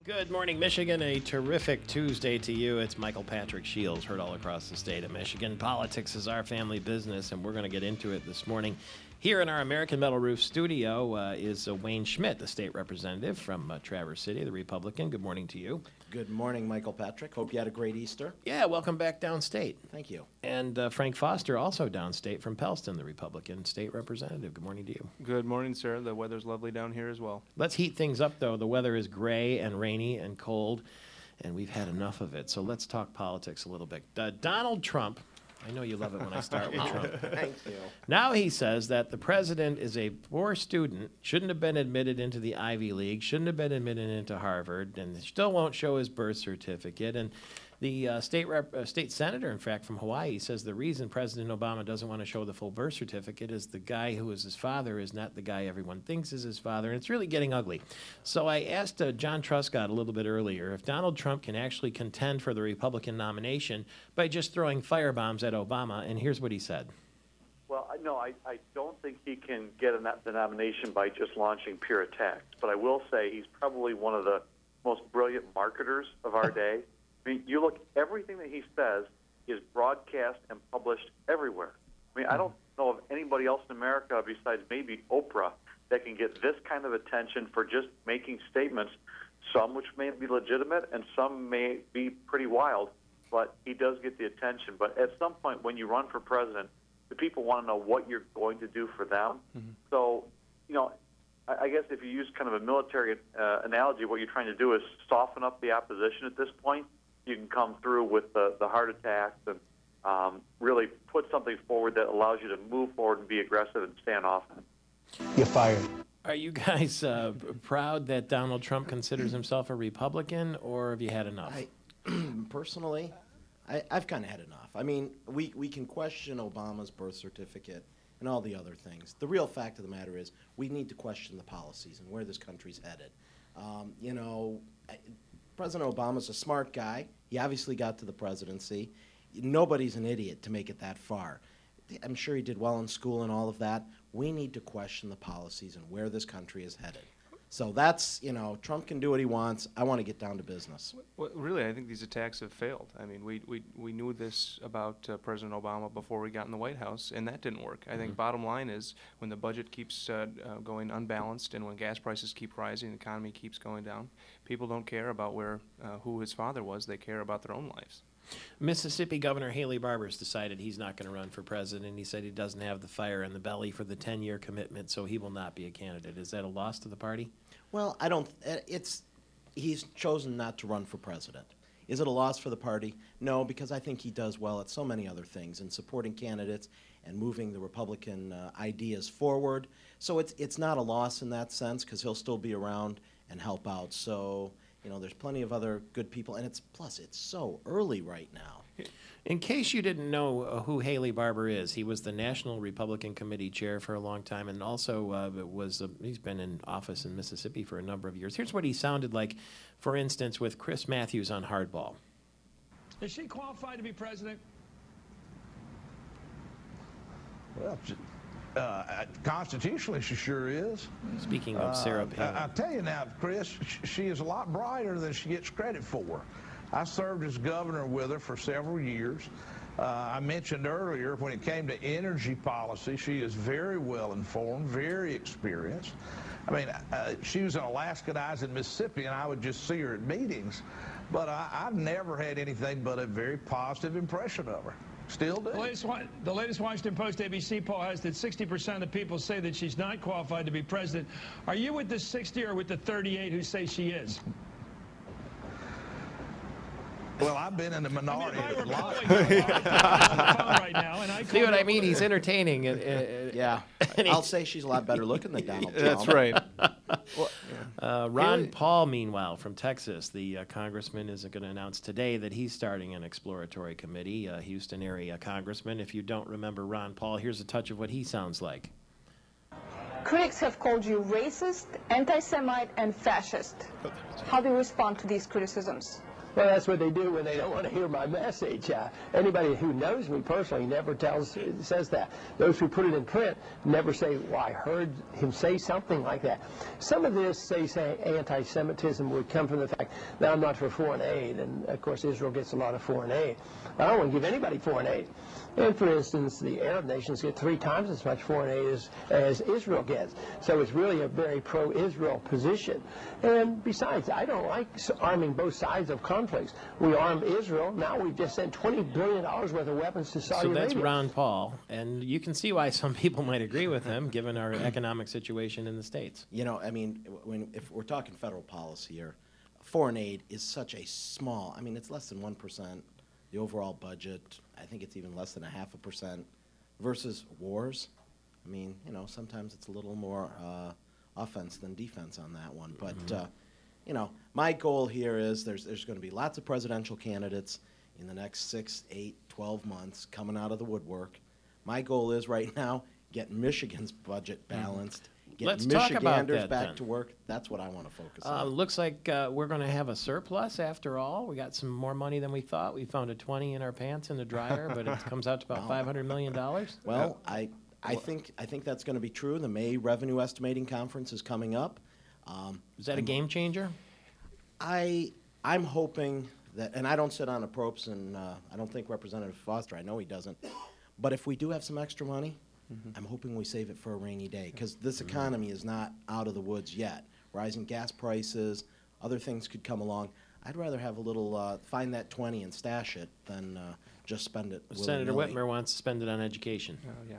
Good morning, Michigan. A terrific Tuesday to you. It's Michael Patrick Shields, heard all across the state of Michigan. Politics is our family business, and we're going to get into it this morning. Here in our American Metal Roof studio is Wayne Schmidt, the state representative from Traverse City, the Republican. Good morning to you. Good morning, Michael Patrick. Hope you had a great Easter. Yeah, welcome back downstate. Thank you. And Frank Foster, also downstate from Pellston, the Republican state representative. Good morning to you. Good morning, sir. The weather's lovely down here as well. Let's heat things up, though. The weather is gray and rainy and cold, and we've had enough of it. So let's talk politics a little bit. Donald Trump, I know you love it when I start with Trump. Thank you. Now he says that the president is a poor student, shouldn't have been admitted into the Ivy League, shouldn't have been admitted into Harvard, and still won't show his birth certificate. And the state senator, in fact, from Hawaii, says the reason President Obama doesn't want to show the full birth certificate is the guy who is his father is not the guy everyone thinks is his father, and it's really getting ugly. So I asked John Truscott a little bit earlier if Donald Trump can actually contend for the Republican nomination by just throwing firebombs at Obama, and here's what he said. Well, no, I don't think he can get the nomination by just launching pure attacks, but I will say he's probably one of the most brilliant marketers of our day. I mean, you look, everything that he says is broadcast and published everywhere. I mean, I don't know of anybody else in America besides maybe Oprah that can get this kind of attention for just making statements, some which may be legitimate and some may be pretty wild, but he does get the attention. But at some point when you run for president, the people want to know what you're going to do for them. Mm-hmm. So, you know, I guess if you use kind of a military analogy, what you're trying to do is soften up the opposition at this point. You can come through with the heart attacks and really put something forward that allows you to move forward and be aggressive and stand off. You're fired. Are you guys proud that Donald Trump considers himself a Republican, or have you had enough? Personally, I've kind of had enough. I mean, we can question Obama's birth certificate and all the other things. The real fact of the matter is we need to question the policies and where this country's headed. President Obama's a smart guy. He obviously got to the presidency. Nobody's an idiot to make it that far. I'm sure he did well in school and all of that. We need to question the policies and where this country is headed. So that's, Trump can do what he wants. I want to get down to business. Well, really, I think these attacks have failed. I mean, we knew this about President Obama before we got in the White House, and that didn't work. I think bottom line is when the budget keeps going unbalanced and when gas prices keep rising, the economy keeps going down, people don't care about who his father was. They care about their own lives. Mississippi Governor Haley Barbour's decided he's not going to run for president. He said he doesn't have the fire in the belly for the 10-year commitment, so he will not be a candidate. Is that a loss to the party? Well, I don't. He's chosen not to run for president. Is it a loss for the party? No, because I think he does well at so many other things in supporting candidates and moving the Republican ideas forward. So it's not a loss in that sense because he'll still be around and help out. So, there's plenty of other good people, and plus it's so early right now. In case you didn't know who Haley Barbour is, he was the National Republican Committee chair for a long time, and also he's been in office in Mississippi for a number of years. Here's what he sounded like, for instance, with Chris Matthews on Hardball. Is she qualified to be president? Well, constitutionally, she sure is. Speaking of Sarah Palin. I tell you now, Chris, she is a lot brighter than she gets credit for. I served as governor with her for several years. I mentioned earlier, when it came to energy policy, she is very well informed, very experienced. I mean, she was an Alaskanites in Mississippi, and I would just see her at meetings. But I've never had anything but a very positive impression of her. Still do. The latest Washington Post ABC poll has that 60% of the people say that she's not qualified to be president. Are you with the 60 or with the 38 who say she is? Well, I've been in the minority a lot. See what I mean? He's entertaining. Yeah. I'll say she's a lot better looking than Donald Trump. That's right. Ron Paul, meanwhile, from Texas, the congressman is going to announce today that he's starting an exploratory committee, Houston area congressman. If you don't remember Ron Paul, here's a touch of what he sounds like. Critics have called you racist, anti-Semite, and fascist. How do you respond to these criticisms? Well, that's what they do when they don't want to hear my message. Anybody who knows me personally never says that. Those who put it in print never say, well, I heard him say something like that. Some of this, say anti-Semitism would come from the fact that I'm not for foreign aid, and of course Israel gets a lot of foreign aid. I don't want to give anybody foreign aid. And for instance, the Arab nations get 3 times as much foreign aid as Israel gets. So it's really a very pro-Israel position. And besides, I don't like arming both sides of conflicts. We armed Israel. Now we've just sent $20 billion worth of weapons to Saudi Arabia. So that's Ron Paul. And you can see why some people might agree with him, given our economic situation in the States. You know, I mean, if we're talking federal policy here, foreign aid is such a small, I mean, it's less than 1%. The overall budget, I think it's even less than 0.5% versus wars. I mean, you know, sometimes it's a little more offense than defense on that one. But, you know, my goal here is there's going to be lots of presidential candidates in the next 6, 8, 12 months coming out of the woodwork. My goal is right now, get Michigan's budget balanced. Get Let's talk about Michiganders that, back then. to work. That's what I want to focus on. Looks like we're going to have a surplus after all. We got some more money than we thought. We found a 20 in our pants in the dryer, but it comes out to about $500 million. Well, I think that's going to be true. The May Revenue Estimating Conference is coming up. Is that a game changer? I'm hoping that, and I don't sit on approps, and I don't think Representative Foster, I know he doesn't, but if we do have some extra money, I'm hoping we save it for a rainy day, because this economy is not out of the woods yet. Rising gas prices, other things could come along. I'd rather have a little, find that 20 and stash it than just spend it Senator willy-nilly. Whitmer wants to spend it on education. Oh, yeah.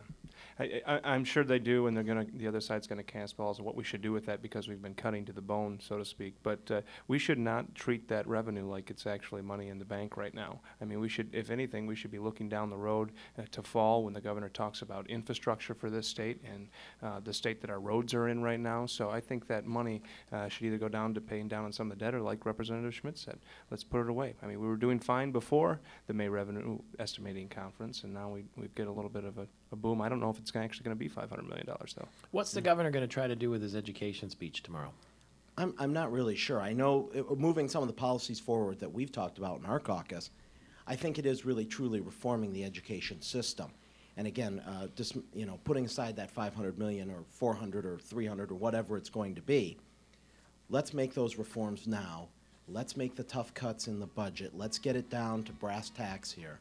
I'm sure they do, and the other side's going to cast balls on what we should do with that, because we've been cutting to the bone, so to speak. But we should not treat that revenue like it's actually money in the bank right now. I mean, we should, if anything, we should be looking down the road to fall when the governor talks about infrastructure for this state and the state that our roads are in right now. So I think that money should either go down to paying down on some of the debt, or like Representative Schmidt said, let's put it away. I mean, we were doing fine before the May Revenue Estimating Conference, and now we get a little bit of a boom. I don't know if it's actually going to be $500 million, though. What's the governor going to try to do with his education speech tomorrow? I'm not really sure. I know moving some of the policies forward that we've talked about in our caucus, I think it is really truly reforming the education system. And again, just putting aside that $500 million or $400 or $300 or whatever it's going to be, let's make those reforms now. Let's make the tough cuts in the budget. Let's get it down to brass tacks here,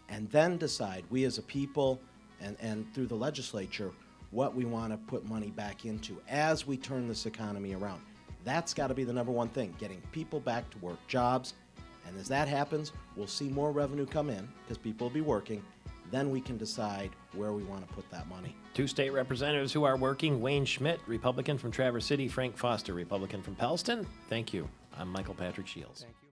and then decide, we as a people and through the legislature, what we want to put money back into as we turn this economy around. That's got to be the number one thing, getting people back to work, jobs. And as that happens, we'll see more revenue come in because people will be working. Then we can decide where we want to put that money. 2 state representatives who are working: Wayne Schmidt, Republican from Traverse City; Frank Foster, Republican from Pellston. Thank you. I'm Michael Patrick Shields. Thank you.